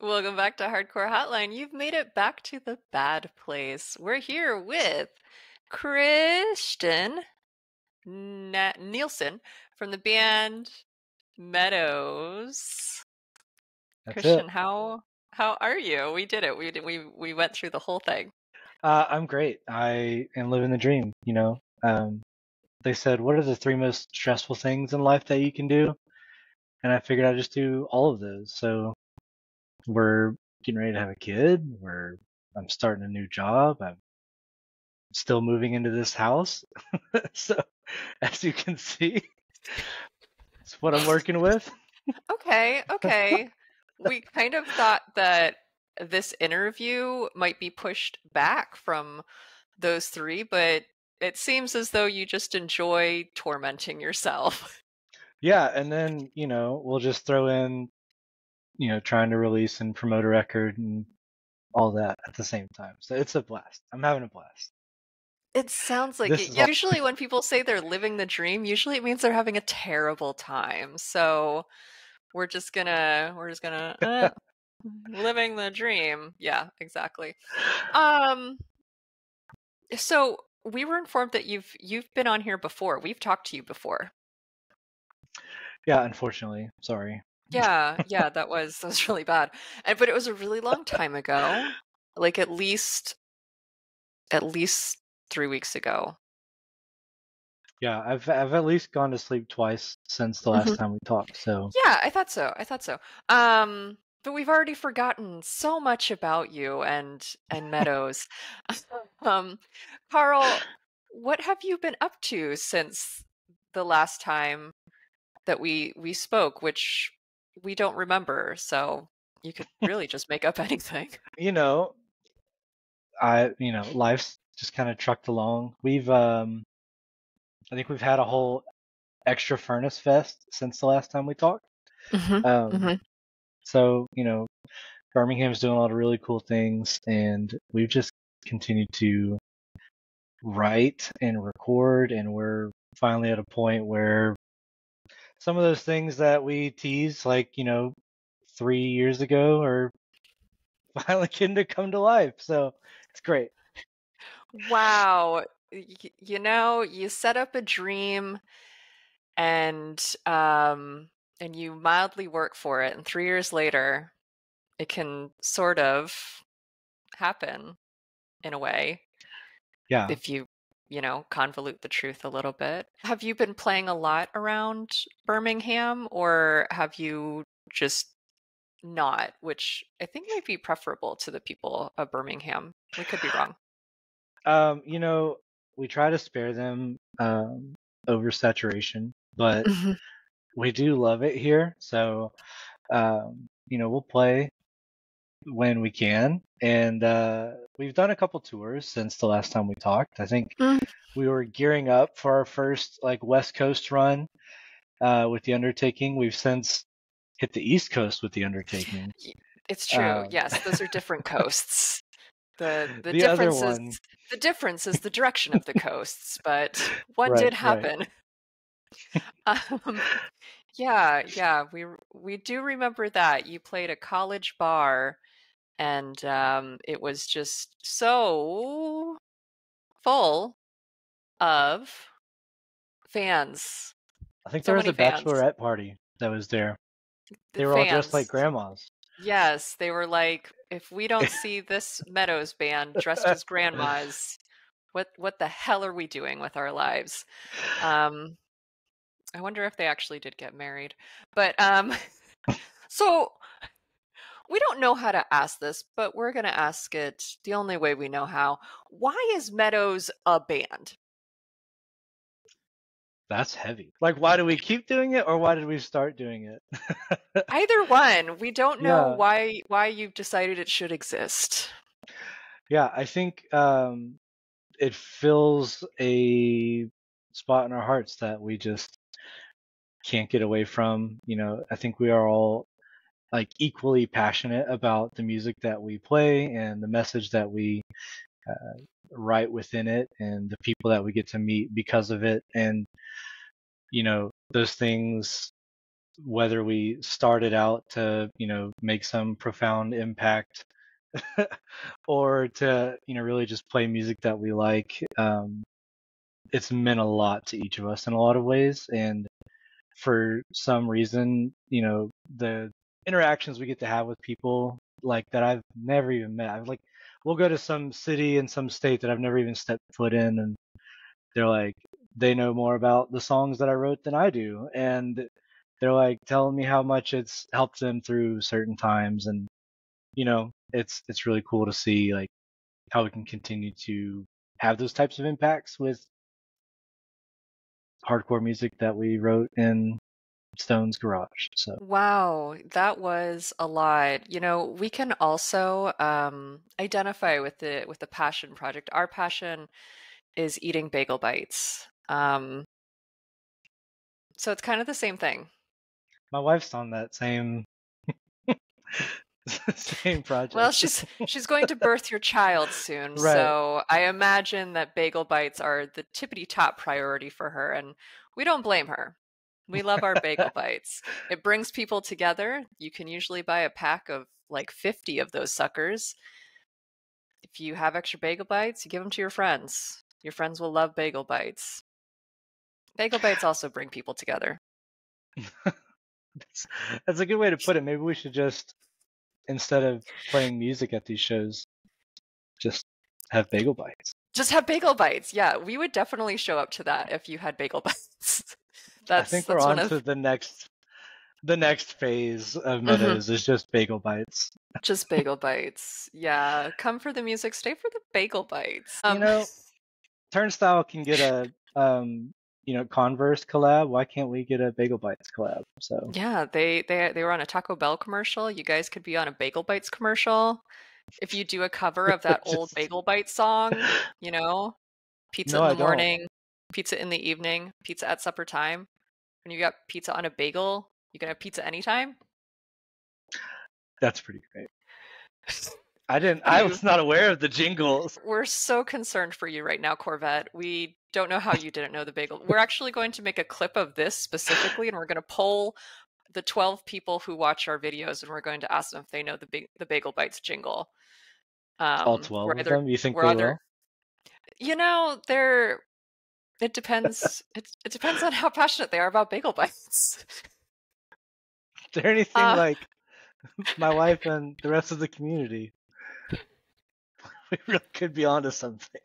Welcome back to Hardcore Hotline. You've made it back to the bad place. We're here with Christian Nielsen from the band Meadows. That's it. Christian, how are you? We did it. We went through the whole thing. I'm great. I am living the dream, They said, what are the three most stressful things in life that you can do? And I figured I'd just do all of those. So we're getting ready to have a kid. I'm starting a new job. I'm still moving into this house. So as you can see, it's what I'm working with. Okay. We kind of thought that this interview might be pushed back from those three, but it seems as though you just enjoy tormenting yourself. Yeah, and then, we'll just throw in, trying to release and promote a record and all that at the same time. So it's a blast. I'm having a blast. It sounds like This it. is all. Usually when people say they're living the dream, usually it means they're having a terrible time. So we're just gonna living the dream. Yeah, exactly. Um, so we were informed that you've been on here before. We've talked to you before. Yeah, unfortunately. Sorry. Yeah, that was really bad. But it was a really long time ago. Like at least 3 weeks ago. Yeah, I've at least gone to sleep twice since the last time we talked. So Yeah, I thought so. I thought so. But we've already forgotten so much about you and Meadows. Um, Carl, what have you been up to since the last time that we spoke, which we don't remember, so you could really just make up anything. you know, life's just kind of trucked along. I think we've had a whole extra furnace fest since the last time we talked. Um, Mm-hmm. so Birmingham's doing a lot of really cool things, and we've just continued to write and record, and we're finally at a point where some of those things that we teased, like 3 years ago, are finally getting to come to life. So it's great. Wow. You set up a dream and and you mildly work for it, and 3 years later it can sort of happen in a way Yeah. if you convolute the truth a little bit. Have you been playing a lot around Birmingham, or have you just not, which I think might be preferable to the people of Birmingham? We could be wrong. Um, you know, we try to spare them oversaturation, but Mhm. we do love it here. So, we'll play when we can. And we've done a couple tours since the last time we talked. I think Mm. we were gearing up for our first like West Coast run with the undertaking. We've since hit the East Coast with the undertaking. Y- It's true. Um, Yes, those are different coasts. The the other difference is one, the difference is the direction of the coasts, but one right, did right. happen. Um, yeah, we do remember that you played a college bar, and it was just so full of fans. I think So there was many a fans. bachelorette party that was there. The They were all dressed like fans. grandmas. Yes, they were like, if we don't see this Meadows band dressed as grandmas, what the hell are we doing with our lives? Um, I wonder if they actually did get married. But so we don't know how to ask this, but we're gonna ask it the only way we know how. Why is Meadows a band? That's heavy. Like, why do we keep doing it, or why did we start doing it? Either one. We don't know Yeah, why you've decided it should exist. yeah. I think it fills a spot in our hearts that we just can't get away from. I think we are all like equally passionate about the music that we play and the message that we write within it and the people that we get to meet because of it. And those things whether we started out to, make some profound impact or to, really just play music that we like. It's meant a lot to each of us in a lot of ways. And for some reason, the interactions we get to have with people like that I've never even met. I've like, we'll go to some city in some state that I've never even stepped foot in, and they're like, they know more about the songs that I wrote than I do, and they're like telling me how much it's helped them through certain times, and it's really cool to see like how we can continue to have those types of impacts with hardcore music that we wrote in Stone's garage. So Wow, that was a lot. We can also identify with the passion project. Our passion is eating bagel bites. So it's kind of the same thing. my wife's on that same same Well, project. she's going to birth your child soon, Right. so I imagine that bagel bites are the tippity top priority for her, and we don't blame her. We love our bagel bites. It brings people together. You can usually buy a pack of like 50 of those suckers. If you have extra bagel bites, you give them to your friends. Your friends will love bagel bites. Bagel bites also bring people together. That's a good way to put it. Maybe we should just, instead of playing music at these shows, just have bagel bites. Just have bagel bites. Yeah, we would definitely show up to that if you had bagel bites. I think we're that's one on of to the next phase of Mhm. Meadows is just bagel bites. Just bagel bites. Yeah, come for the music, stay for the bagel bites. Turnstile can get a Converse collab. Why can't we get a Bagel Bites collab? So Yeah, they were on a Taco Bell commercial. You guys could be on a Bagel Bites commercial. If you do a cover of that old just Bagel Bites song, pizza no, in I the don't. morning, pizza in the evening, pizza at supper time. When you got pizza on a bagel, you can have pizza anytime. That's pretty great. I didn't. I You was not aware of the jingles. We're so concerned for you right now, Corvette. We don't know how you didn't know the bagel. We're actually going to make a clip of this specifically, and we're going to poll the 12 people who watch our videos, and we're going to ask them if they know the Bagel Bites jingle. All 12 We're of either them. You think we're they either will? they're it depends. It depends on how passionate they are about Bagel Bites. Is there anything Uh, like my wife and the rest of the community? We really could be onto something.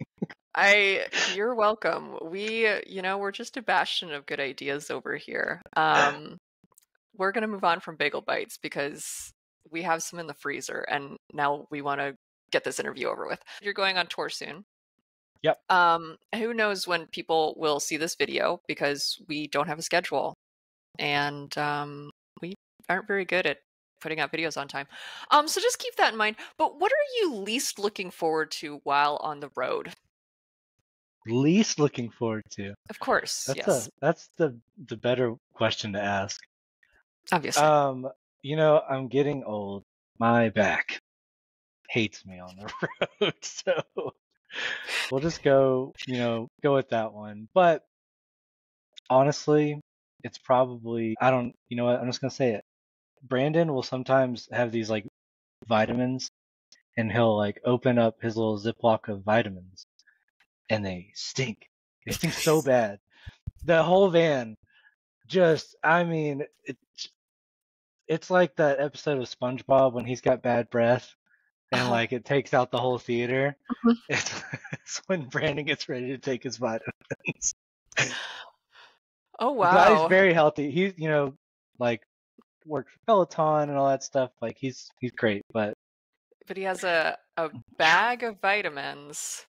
you're welcome. We're just a bastion of good ideas over here. We're going to move on from Bagel Bites because we have some in the freezer and now we want to get this interview over with. You're going on tour soon. Yep. Who knows when people will see this video because we don't have a schedule and we aren't very good at putting out videos on time. So just keep that in mind. But what are you least looking forward to while on the road? Least looking forward to. Of course, yes, That's the better question to ask. obviously. I'm getting old. My back hates me on the road, so we'll just go with that one. But honestly, it's probably, I don't, you know what, I'm just gonna say it. Brandon will sometimes have these like vitamins, and he'll like open up his little Ziploc of vitamins, and they stink. They stink so bad. The whole van just, I mean, it's like that episode of SpongeBob when he's got bad breath and Oh, like it takes out the whole theater. mhm. It's, it's when Brandon gets ready to take his vitamins. Oh The guy's wow. very healthy. He's, like works for Peloton and all that stuff. Like he's great, but But he has a bag of vitamins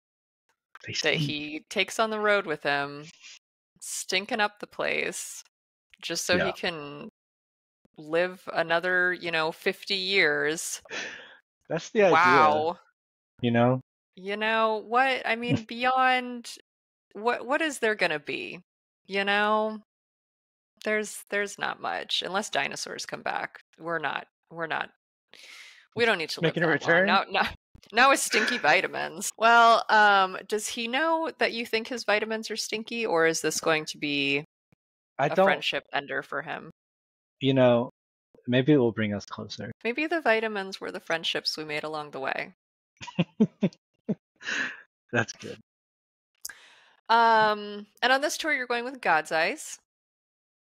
they that stink. he takes on the road with him, stinking up the place, just so he Yeah. can live another, 50 years. That's the idea, Wow. you know? You know what? I mean, beyond what is there gonna be? You know, there's not much unless dinosaurs come back. We're not we don't need to live Making a that long. return? Now with stinky vitamins. Well, does he know that you think his vitamins are stinky, or is this going to be I a don't, friendship ender for him? maybe it will bring us closer. Maybe the vitamins were the friendships we made along the way. That's good. And on this tour, you're going with God's Eyes,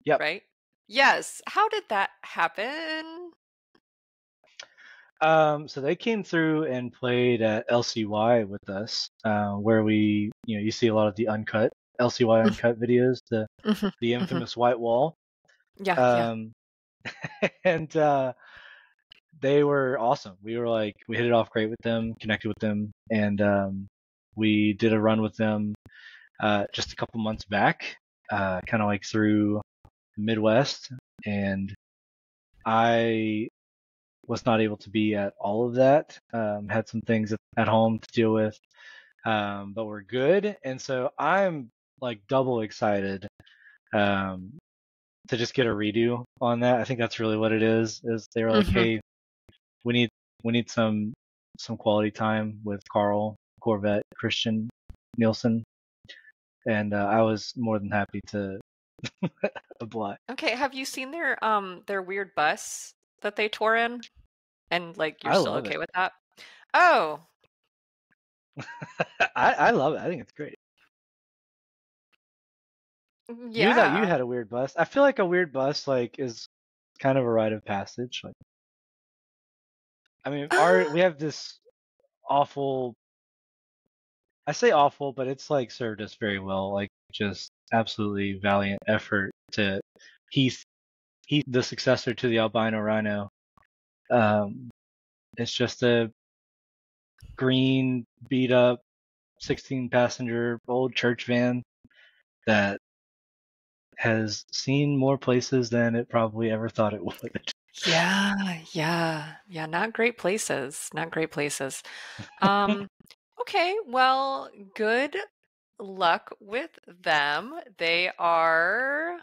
Yep. right? Yes. How did that happen? So they came through and played at LCY with us, where you see a lot of the uncut LCY uncut videos, the infamous white wall. Yeah, yeah. Um, and they were awesome. We hit it off great with them, connected with them, and we did a run with them just a couple months back, kind of like through the Midwest, and I was not able to be at all of that. Had some things at home to deal with, but we're good, and so I'm like double excited to just get a redo on that. I think that's really what it is. Is they were like, hey, we need some quality time with Carl Corvette Christian Nielsen, and I was more than happy to oblige. Okay, have you seen their weird bus that they tore in? And like you're I still love okay it. with that? Oh. I love it. I think it's great. You thought you Yeah. had a weird bus. I feel like a weird bus is kind of a rite of passage. Like, I mean, we have this awful. I say awful, but it's like served us very well. Like, just absolutely valiant effort to Heath, the successor to the albino rhino. It's just a green, beat up, 16 passenger old church van that has seen more places than it probably ever thought it would. Yeah. Not great places. Not great places. Okay, well, good luck with them. They are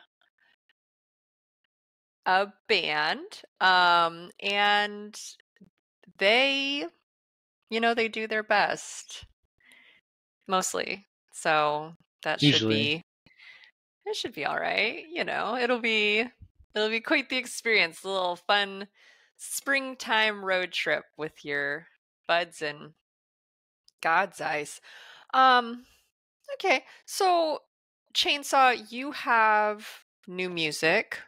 a band. And they, they do their best mostly. So that should Usually. be it should be all right. It'll be quite the experience. A little fun springtime road trip with your buds and God's eyes. Um, okay. So Chainsaw, you have new music.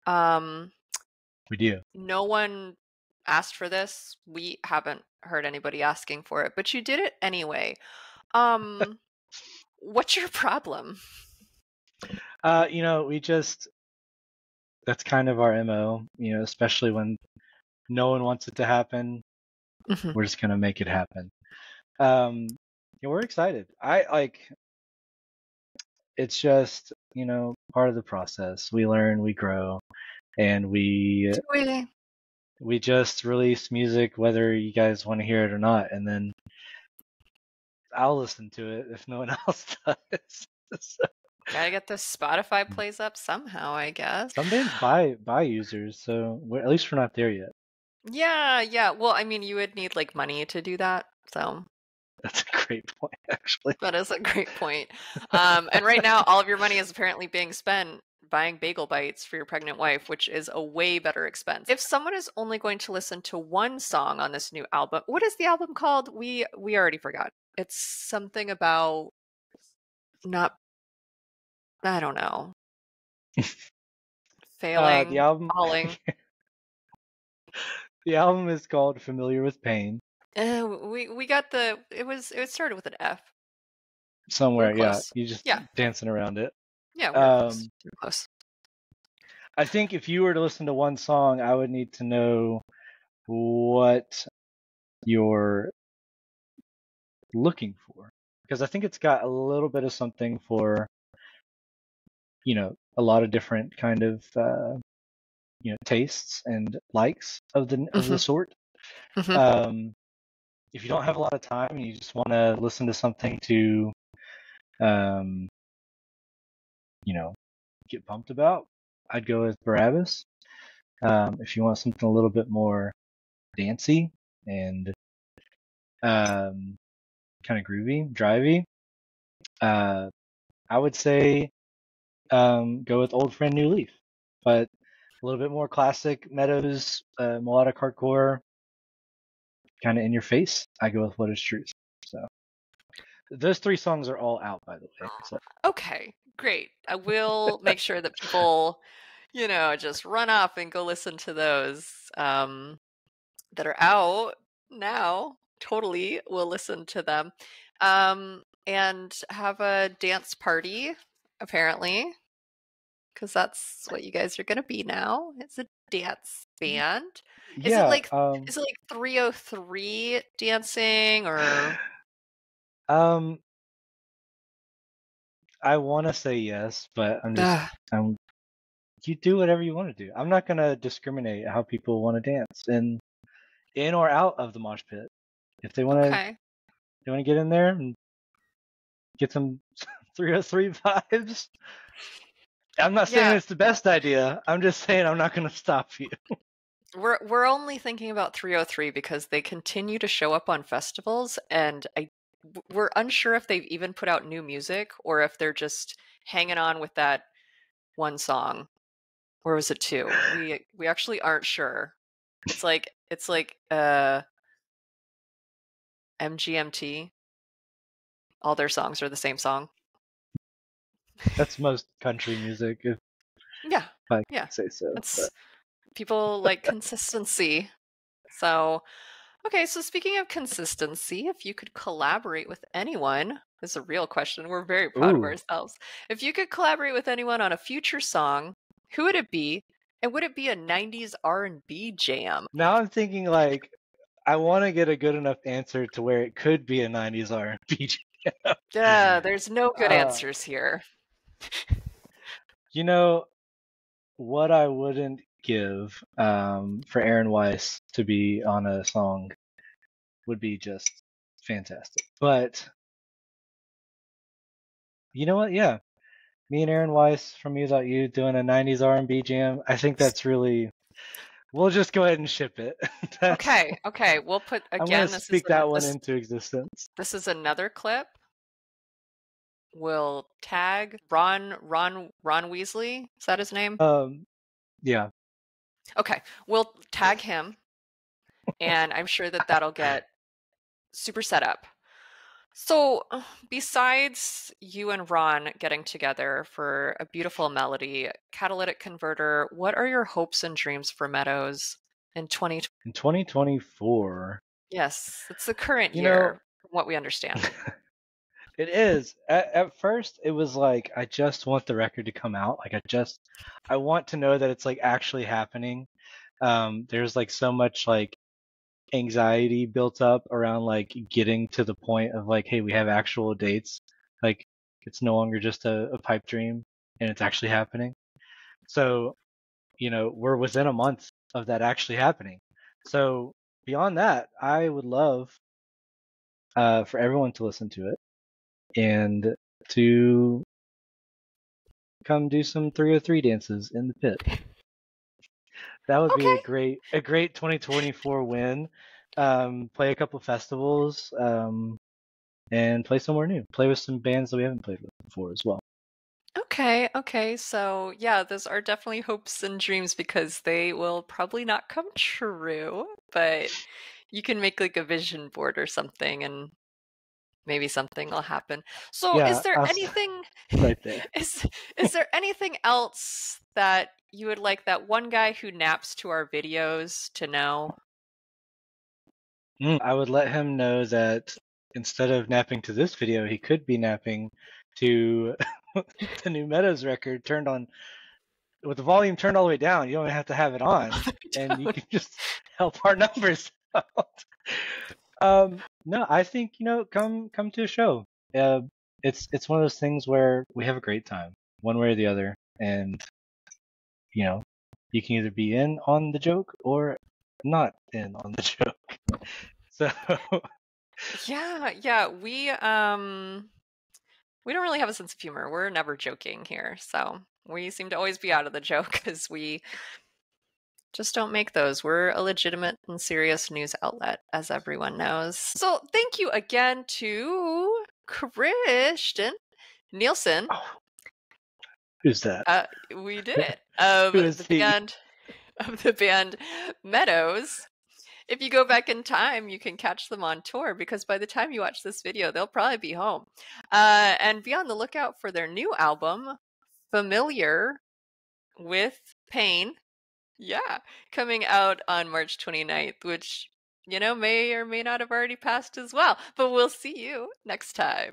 We do. No one asked for this. We haven't heard anybody asking for it, but you did it anyway. What's your problem? We just that's kind of our MO, especially when no one wants it to happen. We're just gonna make it happen. We're excited. It's just, part of the process. We learn, we grow, and we just release music whether you guys want to hear it or not, and then I'll listen to it if no one else does. So, gotta get the Spotify plays up somehow, I guess. some bands buy users, so at least we're not there yet. Yeah. Well, I mean, you would need like money to do that, so That's a great point, actually. that is a great point. And right now, all of your money is apparently being spent buying Bagel Bites for your pregnant wife, which is a way better expense. If someone is only going to listen to one song on this new album, what is the album called? We already forgot. It's something about not. I don't know. Failing, the album falling. The album is called Familiar with Pain. We got it started with an F. Somewhere, yeah. Close. You just dancing around it. Yeah, we're close. I think if you were to listen to one song, I would need to know what you're looking for, because I think it's got a little bit of something for, a lot of different kind of tastes and likes of the sort. If you don't have a lot of time and you just want to listen to something to get pumped about, I'd go with Barabbas. If you want something a little bit more dancey and kind of groovy, drivey, I would say go with Old Friend New Leaf. But a little bit more classic Meadows, melodic hardcore, kind of in your face. I go with What Is Truth. So those 3 songs are all out, by the way. So. Okay, great. I will make sure that people, just run off and go listen to those that are out now. Totally will listen to them. And have a dance party, apparently, because that's what you guys are going to be now. It's a dance band. Is it Yeah. like 303 dancing or? I want to say yes, but you do whatever you want to do. I'm not gonna discriminate how people want to dance in or out of the mosh pit. If they want to get in there and get some 303 vibes. I'm not saying it's the best idea. I'm just saying I'm not gonna stop you. We're only thinking about 303 because they continue to show up on festivals, and we're unsure if they've even put out new music or if they're just hanging on with that one song. Or was it 2? We actually aren't sure. It's like MGMT. All their songs are the same song. That's most country music, if I can say so. People like consistency. So, okay, so speaking of consistency, if you could collaborate with anyone, this is a real question. We're very proud of ourselves. If you could collaborate with anyone on a future song, who would it be? And would it be a 90s R&B jam? Now I'm thinking like I want to get a good enough answer to where it could be a 90s R&B jam. Yeah, there's no good answers here. What I wouldn't give for Aaron Weiss to be on a song would be just fantastic. But you know what? Yeah, me and Aaron Weiss from Me Without You doing a 90s R&B jam. I think that's really. We'll just go ahead and ship it. Okay. We'll put again. I'm going to speak that one into existence. This is another clip. We'll tag Ron Weasley. Is that his name? Yeah. Okay, we'll tag him, and I'm sure that that'll get super set up. So, besides you and Ron getting together for a beautiful melody, catalytic converter, what are your hopes and dreams for Meadows in 2024? Yes, it's the current year, from what we understand. It is. At first, it was like, I just want the record to come out. Like, I want to know that it's like actually happening. There's like so much like anxiety built up around like getting to the point of like, hey, we have actual dates. Like, it's no longer just a pipe dream and it's actually happening. So, we're within a month of that actually happening. So beyond that, I would love for everyone to listen to it and to come do some 303 dances in the pit. That would be a great 2024 win. Play a couple festivals, and play somewhere new. Play with some bands that we haven't played with before as well. Okay. So yeah, those are definitely hopes and dreams because they will probably not come true, but you can make like a vision board or something and maybe something will happen. So is there anything right there? Is there anything else that you would like that one guy who naps to our videos to know? I would let him know that instead of napping to this video, he could be napping to the new Meadows record with the volume turned all the way down. You don't even have to have it on, and you can just help our numbers out. No, I think come to a show. It's one of those things where we have a great time, one way or the other, and you can either be in on the joke or not in on the joke. So yeah, we don't really have a sense of humor. We're never joking here, so we seem to always be out of the joke because we just don't make those. We're a legitimate and serious news outlet, as everyone knows. So thank you again to Christian Nielsen. Who's that? We did it. Who is the he? band of the band Meadows. If you go back in time, you can catch them on tour because by the time you watch this video, they'll probably be home. And be on the lookout for their new album, Familiar with Pain. Yeah, coming out on March 29th, which, may or may not have already passed as well. But we'll see you next time.